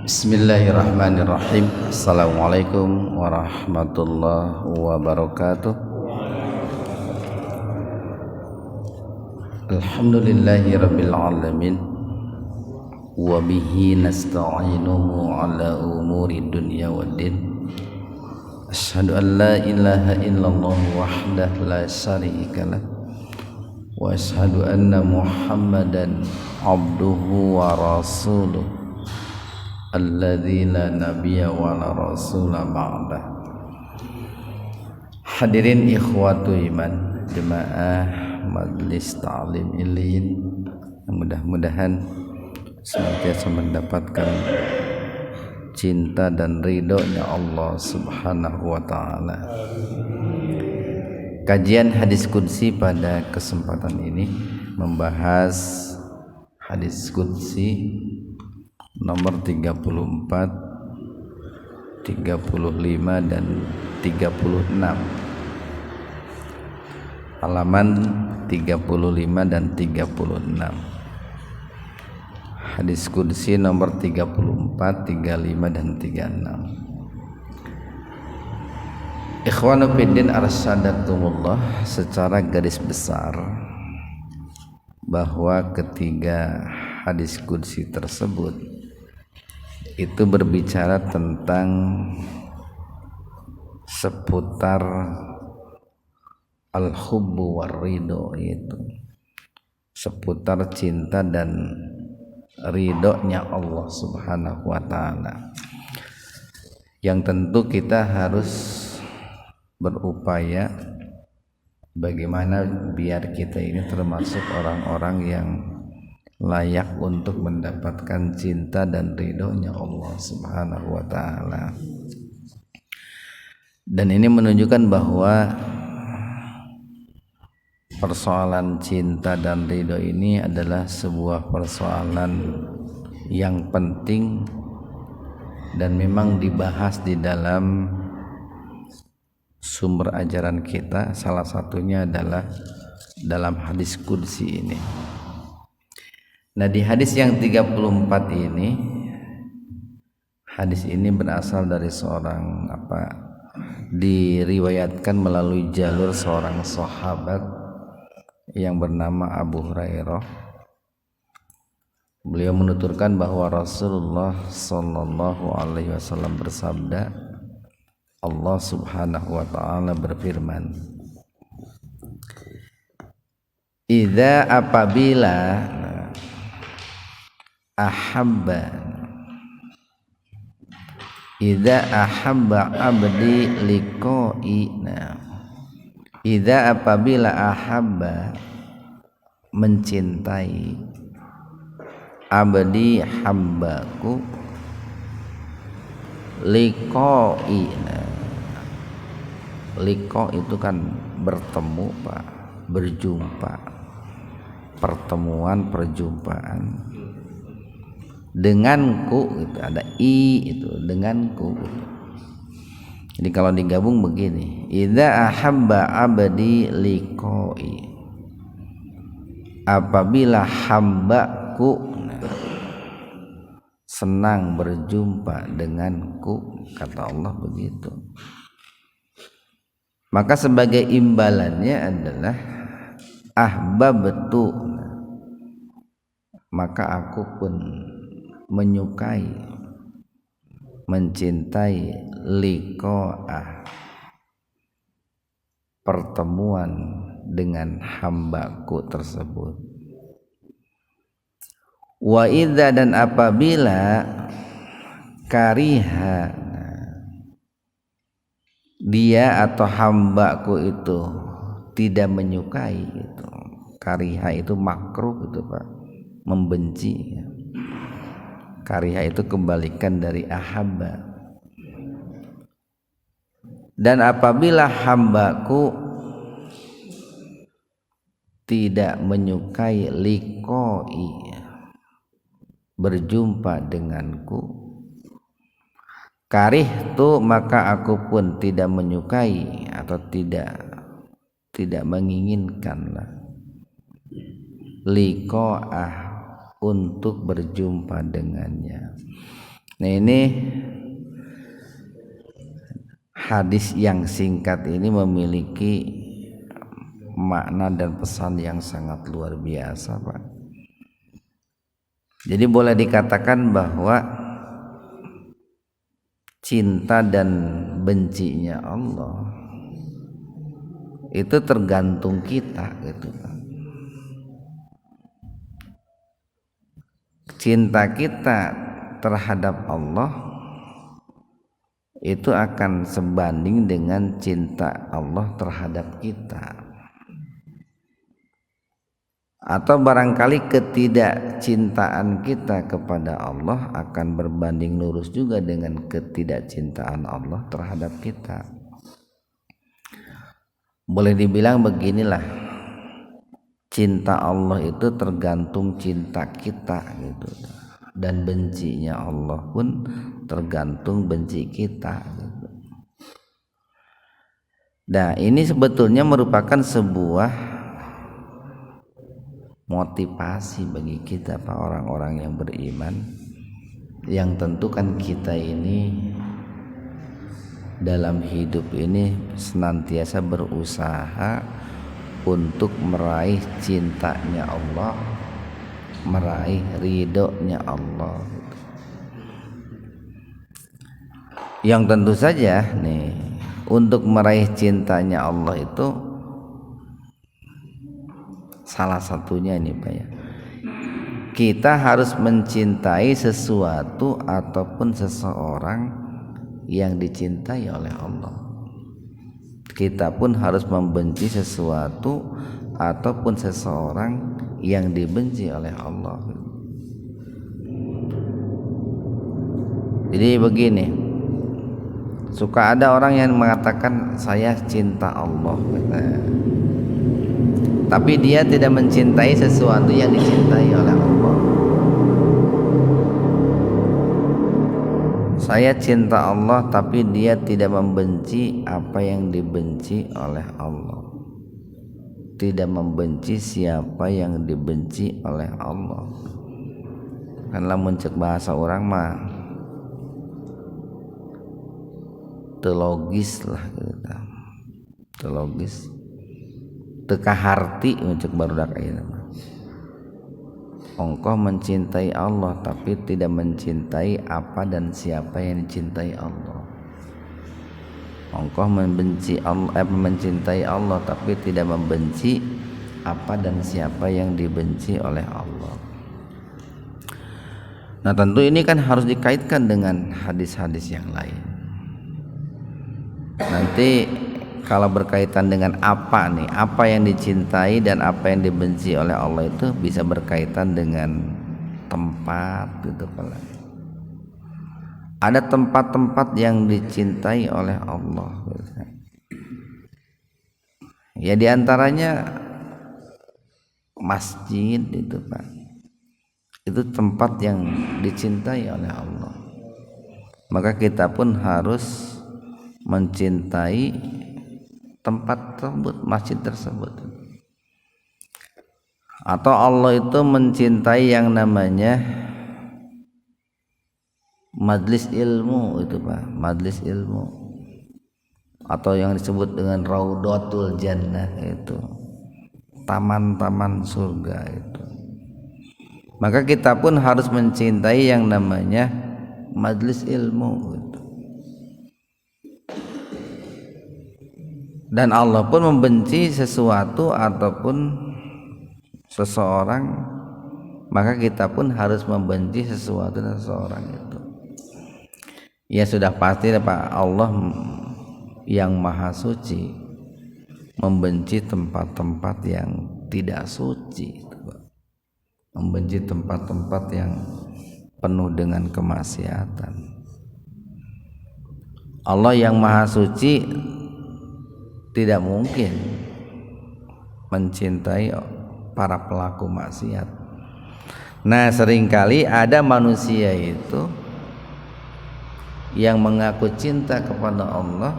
Bismillahirrahmanirrahim. Assalamualaikum warahmatullahi wabarakatuh. Alhamdulillahi rabbil alamin. Wa bihi nasta'inuhu ala umuri dunya waddin. Asyhadu an la ilaha illallah wahdahu la syarika lah. Wa asyhadu anna Muhammadan abduhu wa rasuluh alladzi la nabiyya wa la rasula ba'da. Hadirin ikhwatu iman, jemaah Majelis Ta'lim Ilin, mudah-mudahan senantiasa mendapatkan cinta dan ridhonya Allah Subhanahu wa taala. Kajian hadis qudsi pada kesempatan ini membahas hadis qudsi nomor 34, 35 dan 36, halaman 35 dan 36. Hadis qudsi nomor 34, 35 dan 36. Ikhwanu fiddin arsyadakumullah, secara garis besar bahwa ketiga hadis qudsi tersebut itu berbicara tentang seputar al-hubbu war-ridho, yaitu seputar cinta dan ridhonya Allah Subhanahu wa taala, yang tentu kita harus berupaya bagaimana biar kita ini termasuk orang-orang yang layak untuk mendapatkan cinta dan ridhonya Allah Subhanahu wa taala. Dan ini menunjukkan bahwa persoalan cinta dan ridho ini adalah sebuah persoalan yang penting dan memang dibahas di dalam sumber ajaran kita. Salah satunya adalah dalam hadis qudsi ini. Nah, di hadis yang 34 ini, hadis ini berasal dari seorang diriwayatkan melalui jalur seorang sahabat yang bernama Abu Hurairah. Beliau menuturkan bahwa Rasulullah sallallahu alaihi wasallam bersabda, Allah Subhanahu wa taala berfirman, "Idza apabila ahabba idza ahabba abdi liqa'ina." Idza apabila ahabba mencintai, abdi hambaku, liqa'ina. Liqa itu kan bertemu, Pak, berjumpa, pertemuan, perjumpaan. Denganku itu ada i, itu denganku. Jadi kalau digabung begini, idza ahabba abdi liqai, apabila hambaku senang berjumpa denganku, kata Allah begitu, maka sebagai imbalannya adalah ahbabtu, maka aku pun menyukai, mencintai liqa'ah, pertemuan dengan hambaku tersebut. Wa idza, dan apabila kariha, dia atau hambaku itu tidak menyukai itu. Kariha itu makruh itu, Pak, membenci. Kariha itu kebalikan dari ahabba. Dan apabila hambaku tidak menyukai liqai, berjumpa denganku, karihtu, maka aku pun tidak menyukai atau tidak menginginkanlah liqa'ah, untuk berjumpa dengannya. Nah, ini hadis yang singkat ini memiliki makna dan pesan yang sangat luar biasa, Pak. Jadi boleh dikatakan bahwa cinta dan bencinya Allah itu tergantung kita gitu, Pak. Cinta kita terhadap Allah itu akan sebanding dengan cinta Allah terhadap kita. Atau barangkali ketidakcintaan kita kepada Allah akan berbanding lurus juga dengan ketidakcintaan Allah terhadap kita. Boleh dibilang beginilah, cinta Allah itu tergantung cinta kita gitu, dan bencinya Allah pun tergantung benci kita gitu. Nah, ini sebetulnya merupakan sebuah motivasi bagi kita, Pak, orang-orang yang beriman, yang tentu kan kita ini dalam hidup ini senantiasa berusaha untuk meraih cintanya Allah, meraih ridhonya Allah. Yang tentu saja nih, untuk meraih cintanya Allah itu salah satunya ini, Pak, ya, kita harus mencintai sesuatu ataupun seseorang yang dicintai oleh Allah. Kita pun harus membenci sesuatu ataupun seseorang yang dibenci oleh Allah. Jadi begini, suka ada orang yang mengatakan saya cinta Allah, tapi dia tidak mencintai sesuatu yang dicintai oleh Allah. Saya cinta Allah, tapi dia tidak membenci apa yang dibenci oleh Allah, tidak membenci siapa yang dibenci oleh Allah. Karena muncul bahasa orang mah teologis lah gitu, teologis teka harti untuk barudak ayeuna. Engkau mencintai Allah tapi tidak mencintai apa dan siapa yang dicintai Allah. Engkau membenci Allah, mencintai Allah tapi tidak membenci apa dan siapa yang dibenci oleh Allah. Nah, tentu ini kan harus dikaitkan dengan hadis-hadis yang lain. Nanti kalau berkaitan dengan apa nih, apa yang dicintai dan apa yang dibenci oleh Allah itu bisa berkaitan dengan tempat gitu, Pak. Ada tempat-tempat yang dicintai oleh Allah. Ya, diantaranya masjid itu, Pak. Itu tempat yang dicintai oleh Allah. Maka kita pun harus mencintai tempat tersebut, masjid tersebut. Atau Allah itu mencintai yang namanya majlis ilmu itu, Pak, majlis ilmu, atau yang disebut dengan Raudhatul Jannah, itu taman-taman surga itu. Maka kita pun harus mencintai yang namanya majlis ilmu gitu. Dan Allah pun membenci sesuatu ataupun seseorang, maka kita pun harus membenci sesuatu dan seseorang itu. Ya sudah pasti Pak, Allah yang maha suci membenci tempat-tempat yang tidak suci, membenci tempat-tempat yang penuh dengan kemaksiatan. Allah yang maha suci tidak mungkin mencintai para pelaku maksiat. Nah, seringkali ada manusia itu yang mengaku cinta kepada Allah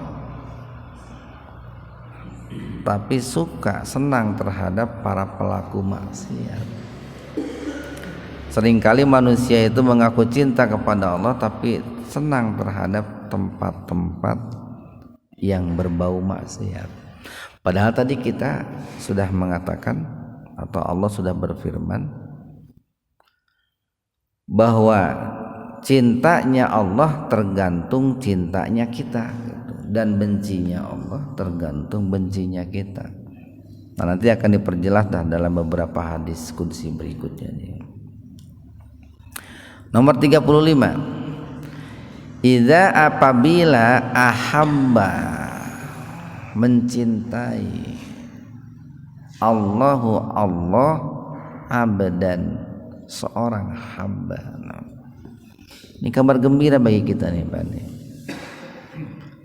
tapi suka, senang terhadap para pelaku maksiat. Seringkali manusia itu mengaku cinta kepada Allah tapi senang terhadap tempat-tempat yang berbau maksiat. Padahal tadi kita sudah mengatakan atau Allah sudah berfirman bahwa cintanya Allah tergantung cintanya kita, dan bencinya Allah tergantung bencinya kita. Nah, nanti akan diperjelas dalam beberapa hadis qudsi berikutnya nih. Nomor 35. Idza apabila ahabba mencintai Allahu Allah abdan seorang hamba. Ini kabar gembira bagi kita nih Pak.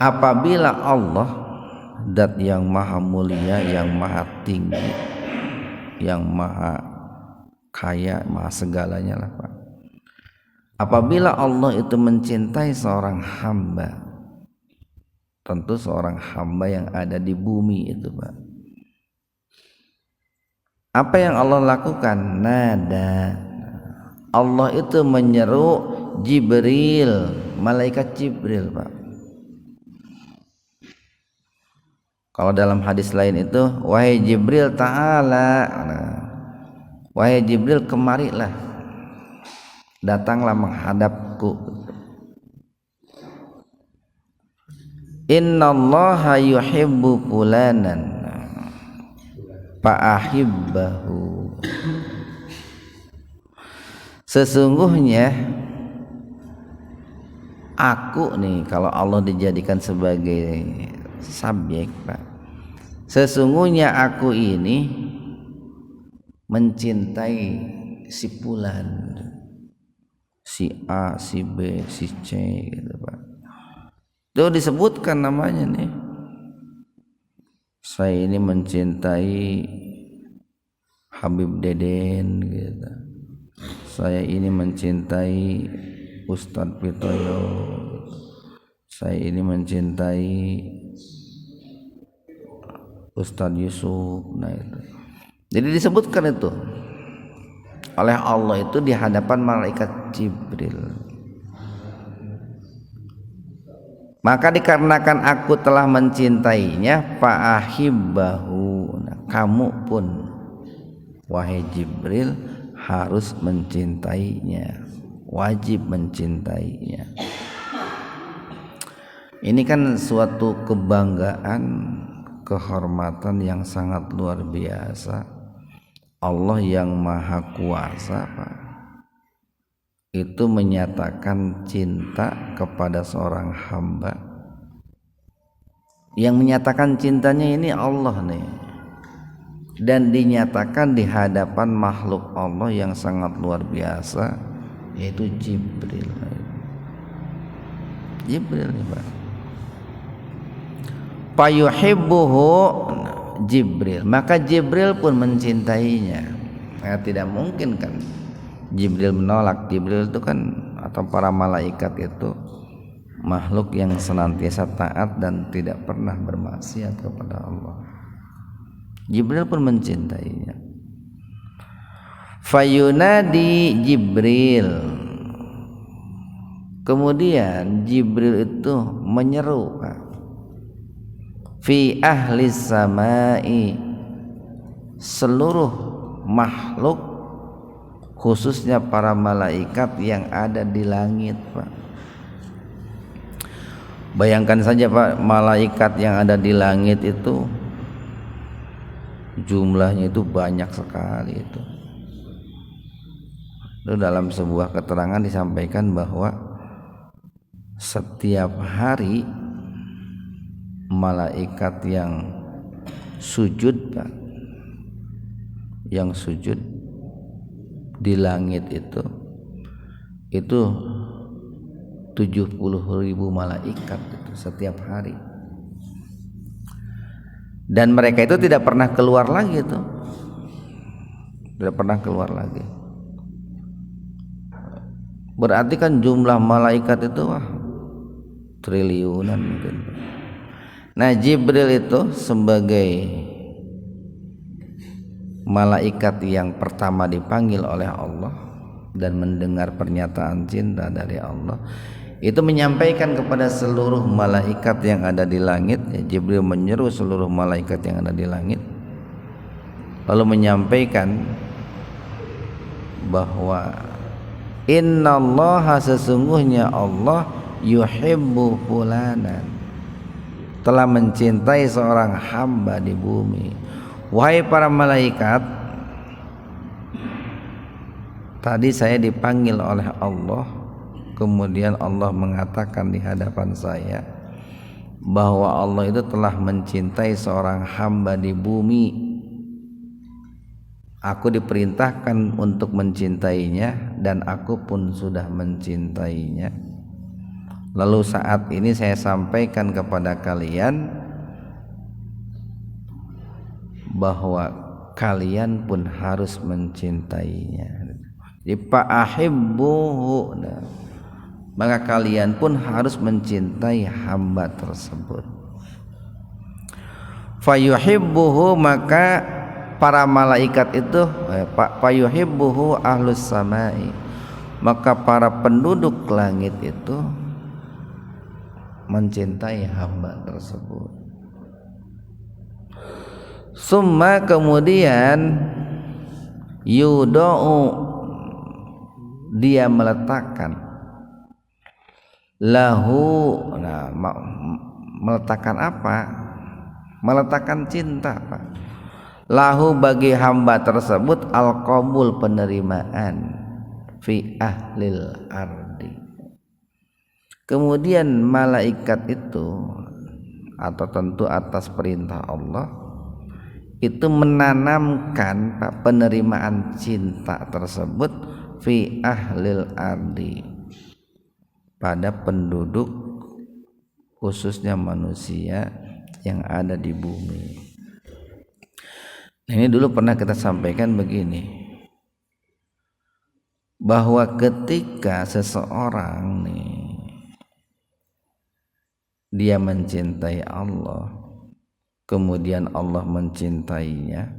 Apabila Allah zat yang maha mulia, yang maha tinggi, yang maha kaya, maha segalanya lah Pak. Apabila Allah itu mencintai seorang hamba, tentu seorang hamba yang ada di bumi itu Pak, apa yang Allah lakukan? Nada, Allah itu menyeru Jibril, malaikat Jibril Pak. Kalau dalam hadis lain itu, wahai Jibril ta'ala, wahai Jibril kemarilah, datanglah menghadapku. Innallaha yuhibbu fulanan fa'ahibbahu. Sesungguhnya aku nih, kalau Allah dijadikan sebagai subjek Pak, sesungguhnya aku ini mencintai si fulan, si A, si B, si C gitu Pak. Itu disebutkan namanya nih. Saya ini mencintai Habib Deden gitu. Saya ini mencintai Ustadz Pitoyo. Saya ini mencintai Ustadz Yusuf. Nah itu. Jadi disebutkan itu oleh Allah itu di hadapan malaikat Jibril. Maka dikarenakan aku telah mencintainya, fa'ahibbahu. Nah, kamu pun wahai Jibril harus mencintainya, wajib mencintainya. Ini kan suatu kebanggaan, kehormatan yang sangat luar biasa. Allah yang maha kuasa Pak, itu menyatakan cinta kepada seorang hamba. Yang menyatakan cintanya ini Allah nih, dan dinyatakan di hadapan makhluk Allah yang sangat luar biasa, yaitu Jibril. Jibril nih Pak. Fayuhibbuhu Jibril, maka Jibril pun mencintainya. Nah, tidak mungkin kan Jibril menolak. Jibril itu kan, atau para malaikat itu makhluk yang senantiasa taat dan tidak pernah bermaksiat kepada Allah. Jibril pun mencintainya. Fayunadi Jibril, kemudian Jibril itu menyeru fi ahli samai, seluruh makhluk khususnya para malaikat yang ada di langit Pak. Bayangkan saja Pak, malaikat yang ada di langit itu jumlahnya itu banyak sekali itu. Lalu dalam sebuah keterangan disampaikan bahwa setiap hari malaikat yang sujud Pak, yang sujud di langit itu 70.000 malaikat itu setiap hari, dan mereka itu tidak pernah keluar lagi itu, tidak pernah keluar lagi. Berarti kan jumlah malaikat itu triliunan mungkin. Nah, Jibril itu sebagai malaikat yang pertama dipanggil oleh Allah, dan mendengar pernyataan cinta dari Allah, itu menyampaikan kepada seluruh malaikat yang ada di langit. Jibril menyeru seluruh malaikat yang ada di langit, lalu menyampaikan bahwa innallaha, sesungguhnya Allah, yuhibbu fulanan, telah mencintai seorang hamba di bumi. Wahai para malaikat, tadi saya dipanggil oleh Allah, kemudian Allah mengatakan di hadapan saya bahwa Allah itu telah mencintai seorang hamba di bumi. Aku diperintahkan untuk mencintainya dan aku pun sudah mencintainya. Lalu saat ini saya sampaikan kepada kalian bahwa kalian pun harus mencintainya. Fa'ahibbuhu, maka kalian pun harus mencintai hamba tersebut. Fayuhibbuhu, maka para malaikat itu fayuhibbuhu ahlus samai, maka para penduduk langit itu mencintai hamba tersebut. Summa, kemudian yudau, dia meletakkan lahu, meletakkan apa? Meletakkan cinta, Pak. Lahu, bagi hamba tersebut, al-qabul, penerimaan, fi ahlil ardi. Kemudian malaikat itu, atau tentu atas perintah Allah, itu menanamkan penerimaan cinta tersebut fi ahlil ardi, pada penduduk, khususnya manusia yang ada di bumi. Ini dulu pernah kita sampaikan begini, bahwa ketika seseorang dia mencintai Allah, kemudian Allah mencintainya,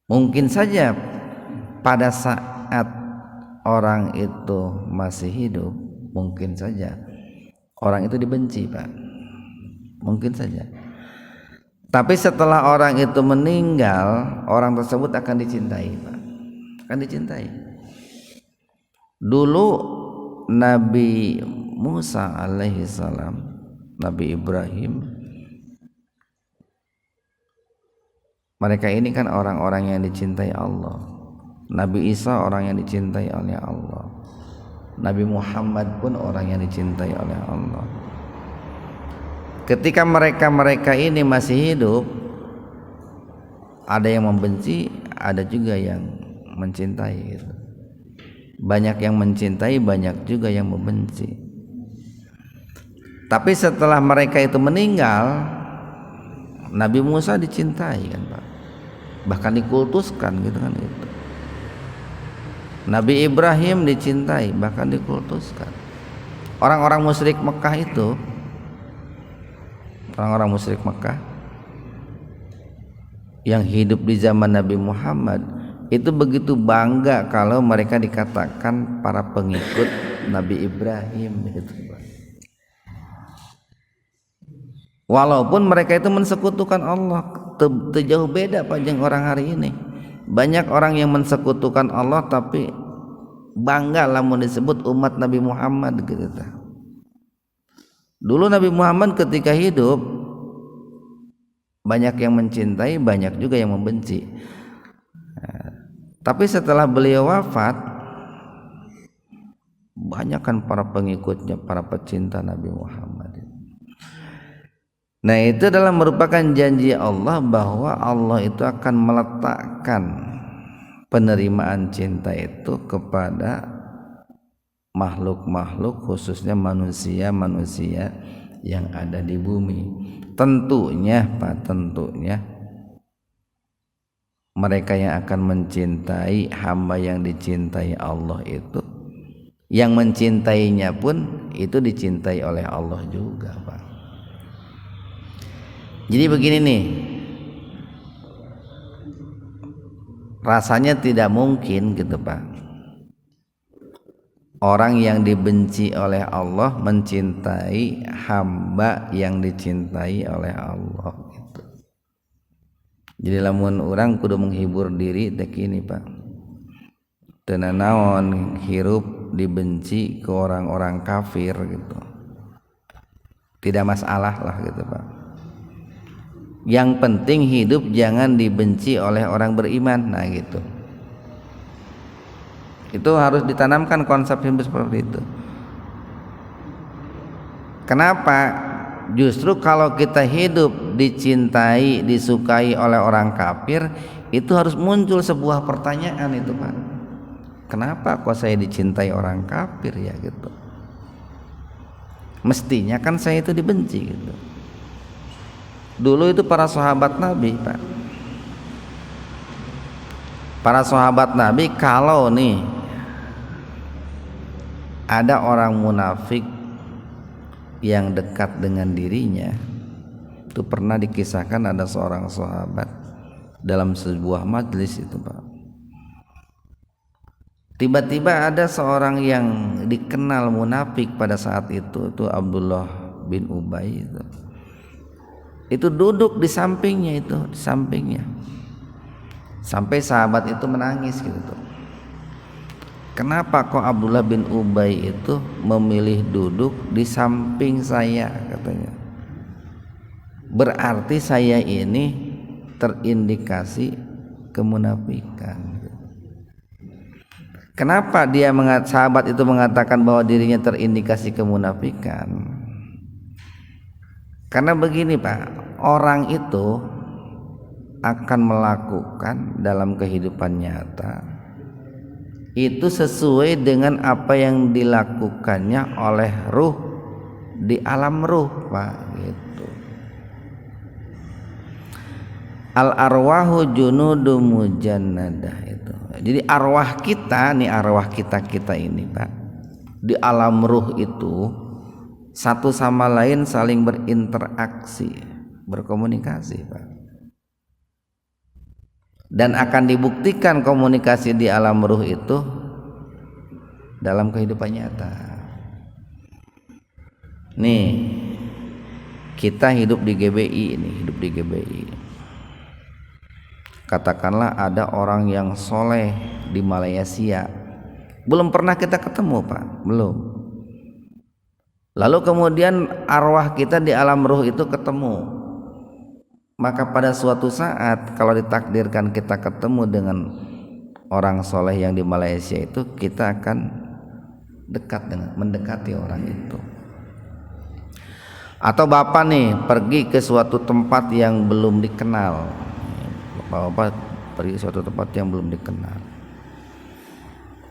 mungkin saja pada saat orang itu masih hidup, mungkin saja orang itu dibenci, Pak, mungkin saja. Tapi setelah orang itu meninggal, orang tersebut akan dicintai, Pak. Akan dicintai. Dulu Nabi Musa alaihi salam, Nabi Ibrahim, mereka ini kan orang-orang yang dicintai Allah. Nabi Isa orang yang dicintai oleh Allah. Nabi Muhammad pun orang yang dicintai oleh Allah. Ketika mereka ini masih hidup, ada yang membenci, ada juga yang mencintai. Banyak yang mencintai, banyak juga yang membenci. Tapi setelah mereka itu meninggal, Nabi Musa dicintai kan, Pak, bahkan dikultuskan gitu kan itu. Nabi Ibrahim dicintai, bahkan dikultuskan. Orang-orang musyrik Mekah itu, orang-orang musyrik Mekah yang hidup di zaman Nabi Muhammad itu begitu bangga kalau mereka dikatakan para pengikut Nabi Ibrahim gitu. Walaupun mereka itu mensekutukan Allah, jauh beda panjang orang hari ini. Banyak orang yang mensekutukan Allah tapi bangga lamun disebut umat Nabi Muhammad gitu. Dulu Nabi Muhammad ketika hidup banyak yang mencintai, banyak juga yang membenci. Tapi setelah beliau wafat, banyak kan para pengikutnya, para pecinta Nabi Muhammad. Nah, itu adalah merupakan janji Allah bahwa Allah itu akan meletakkan penerimaan cinta itu kepada makhluk-makhluk, khususnya manusia-manusia yang ada di bumi. Tentunya, Pak, tentunya mereka yang akan mencintai hamba yang dicintai Allah itu, yang mencintainya pun itu dicintai oleh Allah juga, Pak. Jadi begini nih, rasanya tidak mungkin gitu, Pak, orang yang dibenci oleh Allah mencintai hamba yang dicintai oleh Allah gitu. Jadi lamun orang kudu menghibur diri tak ini Pak, teu naon hirup dibenci ke orang-orang kafir gitu, tidak masalah lah gitu Pak. Yang penting hidup jangan dibenci oleh orang beriman, nah gitu. Itu harus ditanamkan konsep hidup seperti itu. Kenapa? Justru kalau kita hidup dicintai, disukai oleh orang kafir, itu harus muncul sebuah pertanyaan itu Pak. Kenapa kok saya dicintai orang kafir ya gitu? Mestinya kan saya itu dibenci gitu. Dulu itu para sahabat Nabi Pak, para sahabat Nabi kalau nih ada orang munafik yang dekat dengan dirinya, itu pernah dikisahkan ada seorang sahabat dalam sebuah majlis itu Pak, tiba-tiba ada seorang yang dikenal munafik pada saat itu Abdullah bin Ubay itu duduk di sampingnya, sampai sahabat itu menangis gitu. Kenapa kok Abdullah bin Ubay itu memilih duduk di samping saya katanya? Berarti saya ini terindikasi kemunafikan. Kenapa sahabat itu mengatakan bahwa dirinya terindikasi kemunafikan? Karena begini Pak, orang itu akan melakukan dalam kehidupan nyata itu sesuai dengan apa yang dilakukannya oleh ruh di alam ruh Pak gitu. Al arwahu junudu mujannadah itu. Jadi arwah kita nih, arwah kita ini Pak, di alam ruh itu satu sama lain saling berinteraksi, berkomunikasi Pak. Dan akan dibuktikan komunikasi di alam ruh itu dalam kehidupan nyata. Nih, kita hidup di GBI ini, katakanlah ada orang yang soleh di Malaysia, belum pernah kita ketemu Pak, belum. Lalu kemudian arwah kita di alam ruh itu ketemu. Maka pada suatu saat kalau ditakdirkan kita ketemu dengan orang soleh yang di Malaysia itu, kita akan mendekati orang itu. Atau Bapak nih pergi ke suatu tempat yang belum dikenal, Bapak pergi ke suatu tempat yang belum dikenal.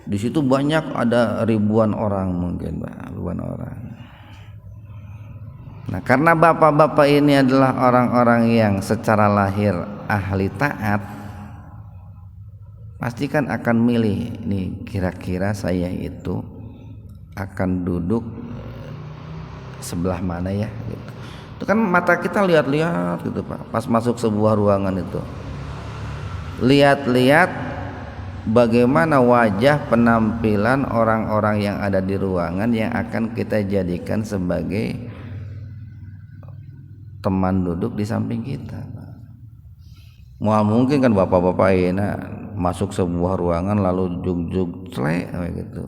Di situ banyak ada ribuan orang mungkin Pak, ribuan orang. Nah, karena bapak-bapak ini adalah orang-orang yang secara lahir ahli taat, pasti kan akan milih nih, kira-kira saya itu akan duduk sebelah mana ya gitu. Itu kan mata kita lihat-lihat gitu Pak, pas masuk sebuah ruangan itu lihat-lihat bagaimana wajah penampilan orang-orang yang ada di ruangan yang akan kita jadikan sebagai teman duduk di samping kita. Mau mungkin kan bapak-bapak enak masuk sebuah ruangan lalu jug-jug celek gitu,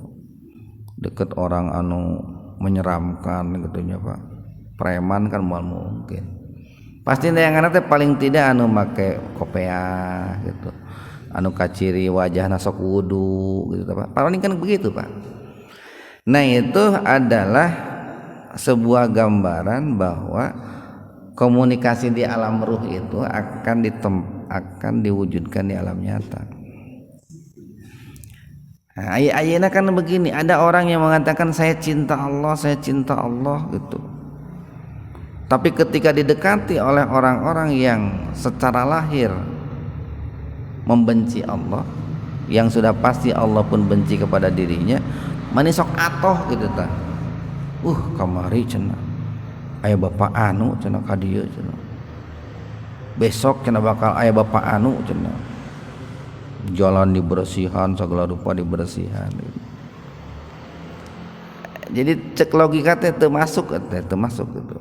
deket orang anu menyeramkan gitunya Pak, preman kan mau mungkin. Pasti yang teh paling tidak anu make kopiah gitu, anu kaciri wajahna sok wudu gitu Pak. Paling kan begitu Pak. Nah itu adalah sebuah gambaran bahwa komunikasi di alam ruh itu akan diwujudkan di alam nyata. Nah, ayat kan begini, ada orang yang mengatakan saya cinta Allah gitu. Tapi ketika didekati oleh orang-orang yang secara lahir membenci Allah, yang sudah pasti Allah pun benci kepada dirinya, manisok atoh gitu ta. Kamari cenah aya bapak anu cenah ka dieu cenah. Besok cenah bakal aya bapak anu cenah. Jalan dibersihan, segala rupa dibersihan. Jadi cek logika teh termasuk itu.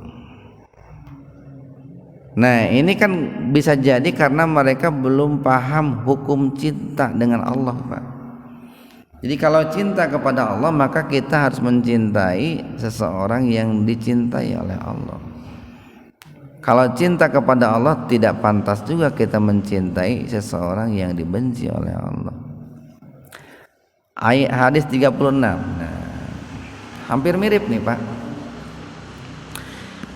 Nah ini kan bisa jadi karena mereka belum paham hukum cinta dengan Allah, Pak. Jadi kalau cinta kepada Allah maka kita harus mencintai seseorang yang dicintai oleh Allah. Kalau cinta kepada Allah tidak pantas juga kita mencintai seseorang yang dibenci oleh Allah. Ayat hadis 36. Nah, hampir mirip nih, Pak.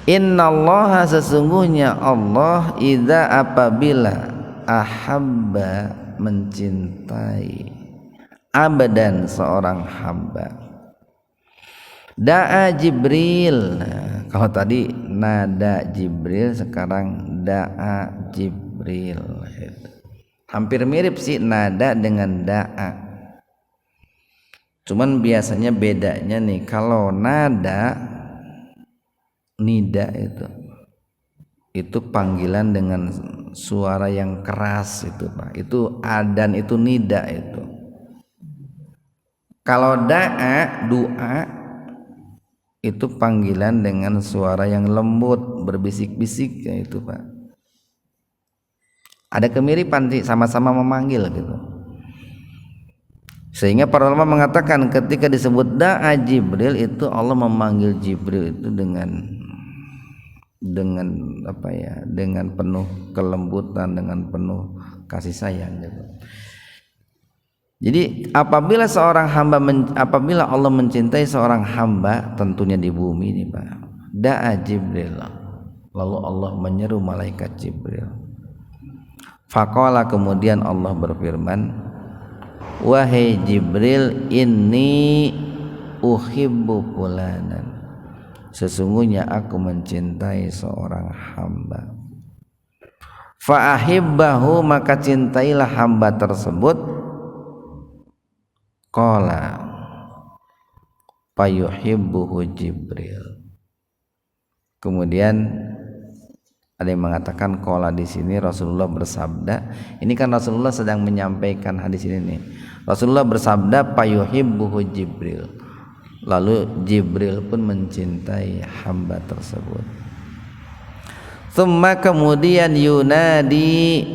Innallaha sesungguhnya Allah idza apabila ahabba mencintai abadan seorang hamba da'a Jibril. Nah, kalau tadi nada Jibril sekarang da'a Jibril. Hampir mirip sih nada dengan da'a. Cuman biasanya bedanya nih kalau nada nida itu panggilan dengan suara yang keras itu, Pak. Itu adan, itu nida itu. Kalau da'a doa itu panggilan dengan suara yang lembut, berbisik-bisik itu, Pak. Ada kemiripan sih, sama-sama memanggil gitu. Sehingga para ulama mengatakan ketika disebut da'a Jibril itu Allah memanggil Jibril itu dengan apa ya, dengan penuh kelembutan, dengan penuh kasih sayang gitu. Jadi apabila Allah mencintai seorang hamba tentunya di bumi ini, Pak, da'a Jibril, lalu Allah menyeru malaikat Jibril. Faqala, kemudian Allah berfirman, wahai Jibril, inni uhibbu fulanan, sesungguhnya aku mencintai seorang hamba. Fa ahibbahu, maka cintailah hamba tersebut. Qala fayuhibbuhu Jibril. Kemudian ada yang mengatakan qala di sini Rasulullah bersabda. Ini kan Rasulullah sedang menyampaikan hadis ini nih. Rasulullah bersabda fayuhibbuhu Jibril. Lalu Jibril pun mencintai hamba tersebut. Tsumma, kemudian yunadi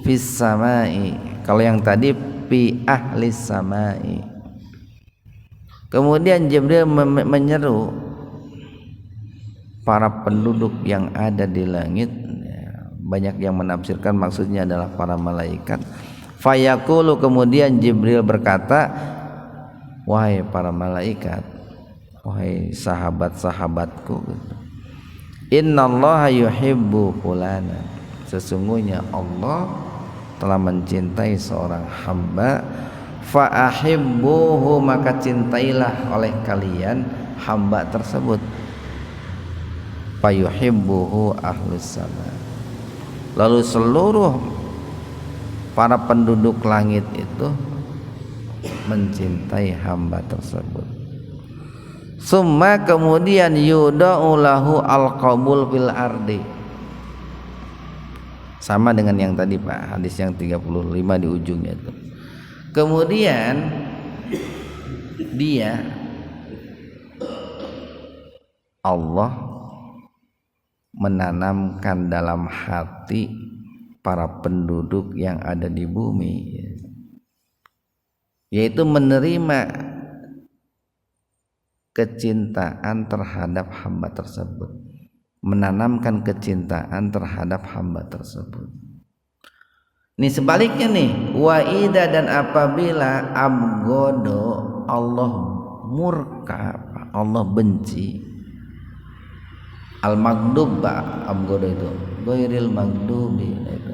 fis samai. Kalau yang tadi fi ahli samai. Kemudian Jibril menyeru para penduduk yang ada di langit. Banyak yang menafsirkan maksudnya adalah para malaikat. Fayaqulu, kemudian Jibril berkata, wahai para malaikat, wahai sahabat-sahabatku, innallaha yuhibbu fulana, sesungguhnya Allah telah mencintai seorang hamba. Fa ahibbuhu, maka cintailah oleh kalian hamba tersebut. Fa yuhibbuhu ahlus sama, lalu seluruh para penduduk langit itu mencintai hamba tersebut. Summa, kemudian yuda'u lahu al-qabul fil ardi, sama dengan yang tadi, Pak, hadis yang 35 di ujungnya itu. Kemudian dia Allah menanamkan dalam hati para penduduk yang ada di bumi, yaitu menerima kecintaan terhadap hamba tersebut, menanamkan kecintaan terhadap hamba tersebut. Ini sebaliknya nih, wa idza, dan apabila abgodo, Allah murka, Allah benci, al maghdub, abgodo itu ghairil maghdubi itu.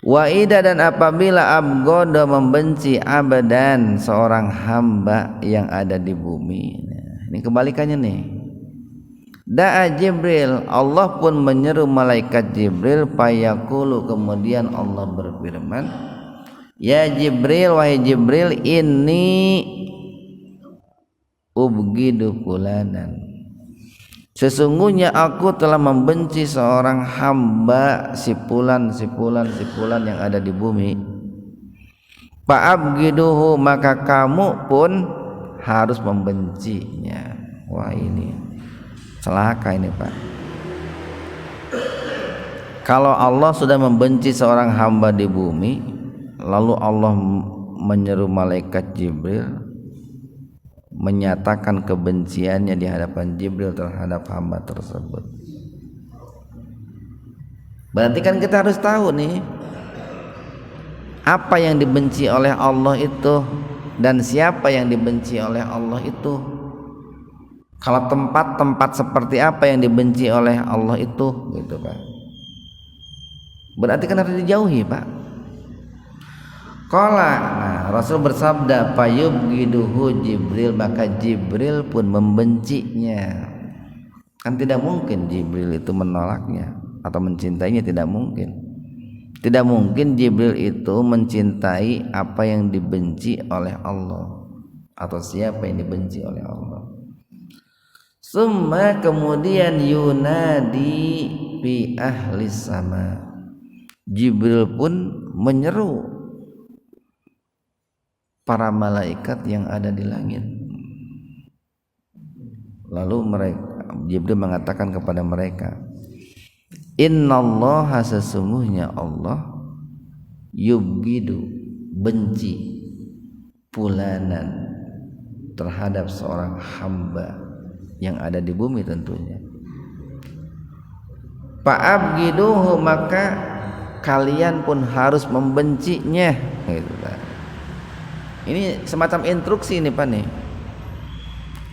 Wa idza, dan apabila abgodo membenci abadan seorang hamba yang ada di bumi. Nah, ini kebalikannya nih. Da'a Jibril, Allah pun menyeru malaikat Jibril. Fayaqulu, kemudian Allah berfirman, ya Jibril, wahai Jibril, inni ubghidu fulanan, sesungguhnya aku telah membenci seorang hamba, si fulan yang ada di bumi. Fa'abghiduhu, maka kamu pun harus membencinya. Wah, ini celaka ini Pak. Kalau Allah sudah membenci seorang hamba di bumi, lalu Allah menyeru malaikat Jibril menyatakan kebenciannya di hadapan Jibril terhadap hamba tersebut. Berarti kan kita harus tahu nih apa yang dibenci oleh Allah itu dan siapa yang dibenci oleh Allah itu. Kalau tempat-tempat seperti apa yang dibenci oleh Allah itu, gitu Pak. Berarti kan harus dijauhi Pak. Qala, nah Rasul bersabda, fayubghiduhu Jibril, maka Jibril pun membencinya. Kan tidak mungkin Jibril itu menolaknya atau mencintainya, tidak mungkin. Tidak mungkin Jibril itu mencintai apa yang dibenci oleh Allah atau siapa yang dibenci oleh Allah. Summa kemudian yunadi fi ahli sama, Jibril pun menyeru para malaikat yang ada di langit. Lalu Jibril mengatakan kepada mereka, innallaha, sesungguhnya Allah, yubghidu, benci, fulanan, terhadap seorang hamba yang ada di bumi tentunya. Fa'abghiduhu, maka kalian pun harus membencinya, gitu Pak. Ini semacam instruksi ini Pak nih.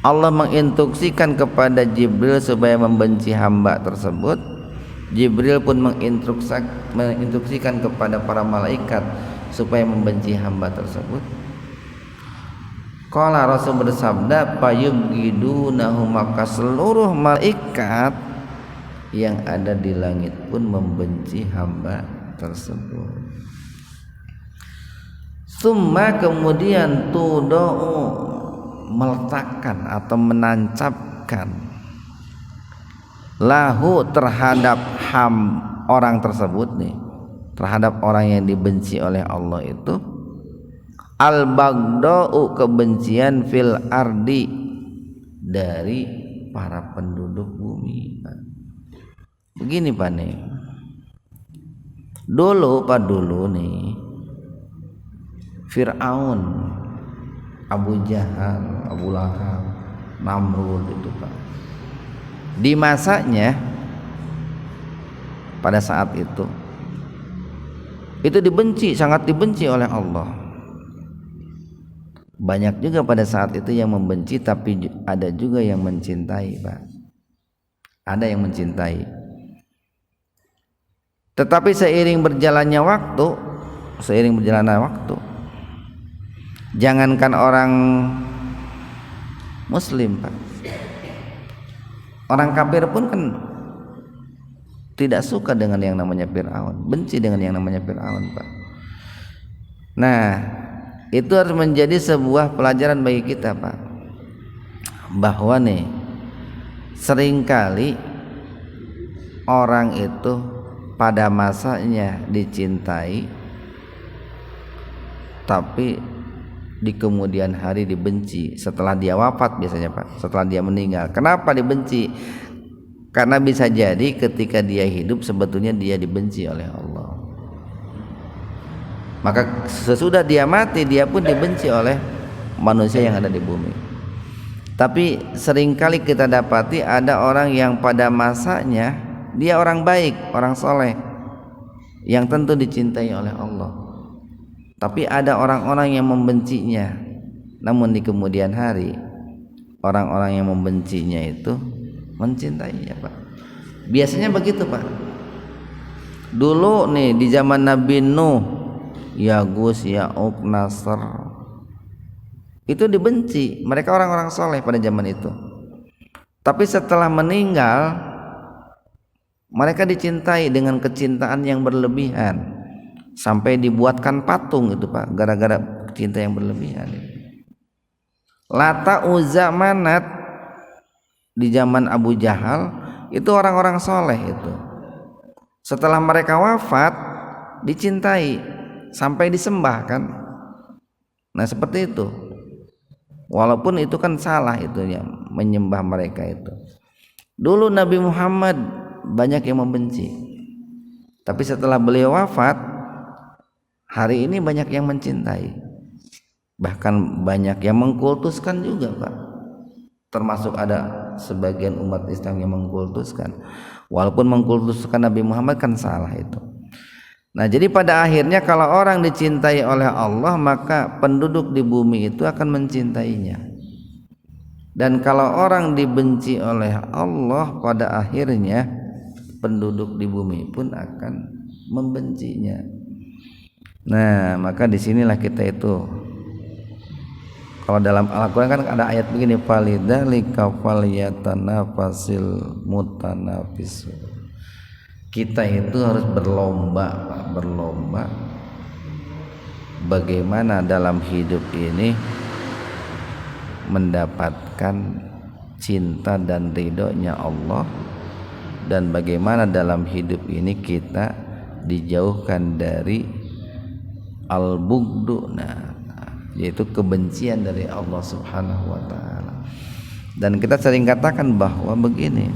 Allah menginstruksikan kepada Jibril supaya membenci hamba tersebut. Jibril pun menginstruksikan kepada para malaikat supaya membenci hamba tersebut. Qala, Rasul bersabda, fayubghidunahu, maka seluruh malaikat yang ada di langit pun membenci hamba tersebut. Summa kemudian tudau, meletakkan atau menancapkan, lahu, terhadap orang tersebut nih, terhadap orang yang dibenci oleh Allah itu, al-baghdau, kebencian, fil ardi, dari para penduduk bumi. Begini Pak nih, dulu nih Fir'aun, Abu Jahal, Abu Lahab, Namrud itu Pak, di masanya pada saat itu dibenci, sangat dibenci oleh Allah. Banyak juga pada saat itu yang membenci, tapi ada juga yang mencintai Pak. Ada yang mencintai. Tetapi seiring berjalannya waktu, jangankan orang Muslim Pak, orang kafir pun kan tidak suka dengan yang namanya Fir'aun, benci dengan yang namanya Fir'aun Pak. Nah, itu harus menjadi sebuah pelajaran bagi kita Pak, bahwa nih seringkali orang itu pada masanya dicintai, tapi di kemudian hari dibenci setelah dia wafat biasanya Pak, setelah dia meninggal. Kenapa dibenci? Karena bisa jadi ketika dia hidup sebetulnya dia dibenci oleh Allah, maka sesudah dia mati dia pun dibenci oleh manusia yang ada di bumi. Tapi seringkali kita dapati ada orang yang pada masanya dia orang baik, orang soleh, yang tentu dicintai oleh Allah, tapi ada orang-orang yang membencinya. Namun di kemudian hari orang-orang yang membencinya itu mencintainya Pak. Biasanya begitu Pak. Dulu nih di zaman Nabi Nuh, Yagus, Ya'uq, Nasr, itu dibenci. Mereka orang-orang soleh pada zaman itu. Tapi setelah meninggal mereka dicintai dengan kecintaan yang berlebihan, sampai dibuatkan patung itu Pak, gara-gara cinta yang berlebihan. Lata, Uzza, Manat di zaman Abu Jahal itu orang-orang soleh itu. Setelah mereka wafat dicintai sampai disembah kan. Nah seperti itu. Walaupun itu kan salah itunya menyembah mereka itu. Dulu Nabi Muhammad banyak yang membenci, tapi setelah beliau wafat, hari ini banyak yang mencintai. Bahkan banyak yang mengkultuskan juga, Pak. Termasuk ada sebagian umat Islam yang mengkultuskan. Walaupun mengkultuskan Nabi Muhammad kan salah itu. Nah, jadi pada akhirnya kalau orang dicintai oleh Allah, maka penduduk di bumi itu akan mencintainya. Dan kalau orang dibenci oleh Allah, pada akhirnya penduduk di bumi pun akan membencinya. Nah, maka disinilah kita itu, kalau dalam Al-Quran kan ada ayat begini, falidzalika falyatanafasil mutanafisun. Kita itu harus berlomba, berlomba bagaimana dalam hidup ini mendapatkan cinta dan ridhonya Allah, dan bagaimana dalam hidup ini kita dijauhkan dari al-bughdu, yaitu kebencian dari Allah Subhanahu wa taala. Dan kita sering katakan bahwa begini,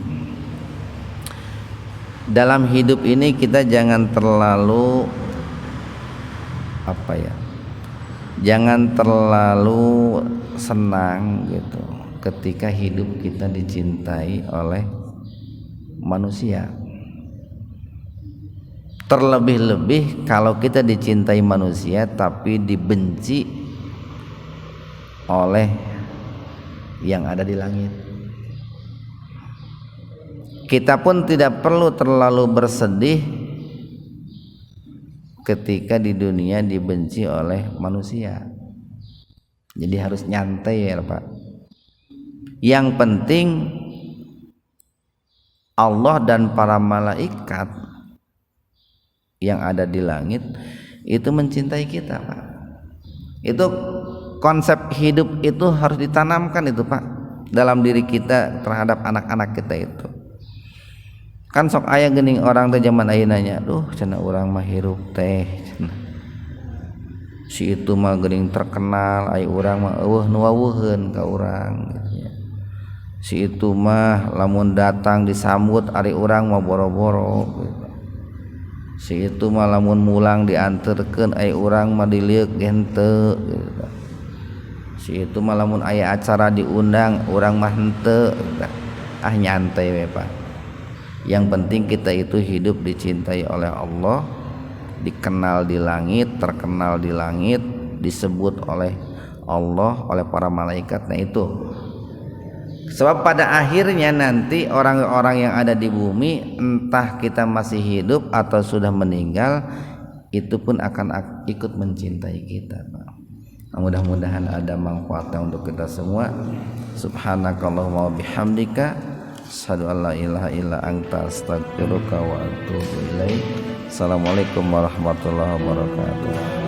dalam hidup ini kita jangan terlalu jangan terlalu senang gitu ketika hidup kita dicintai oleh manusia. Terlebih-lebih kalau kita dicintai manusia tapi dibenci oleh yang ada di langit. Kita pun tidak perlu terlalu bersedih ketika di dunia dibenci oleh manusia. Jadi harus nyantai ya Pak. Yang penting Allah dan para malaikat yang ada di langit itu mencintai kita, Pak. Itu konsep hidup itu harus ditanamkan itu, Pak, dalam diri kita terhadap anak-anak kita itu. Kan sok aya geuning orang teh zaman ayeuna nya, duh cenah urang mah hirup teh cenah. Si itu mah geuning terkenal, aya urang mah eueuh nu waweuheun ka urang gitu ya. Si itu mah lamun datang disambut ari urang mah boro-boro gitu. Si itu mah lamun mulang dianterkeun aya urang mah dilieuk henteu gitu. Si itu mah lamun aya acara diundang urang mah henteu gitu. Ah nyantai we Pak. Yang penting kita itu hidup dicintai oleh Allah, dikenal di langit, terkenal di langit, disebut oleh Allah, oleh para malaikat. Nah itu sebab pada akhirnya nanti orang-orang yang ada di bumi, entah kita masih hidup atau sudah meninggal, itu pun akan ikut mencintai kita. Mudah-mudahan ada manfaatnya untuk kita semua. Subhanakallahumma wabihamdika, asyhadu an la ilaha illa anta, astaghfiruka wa atubu ilaik. Assalamualaikum warahmatullahi wabarakatuh.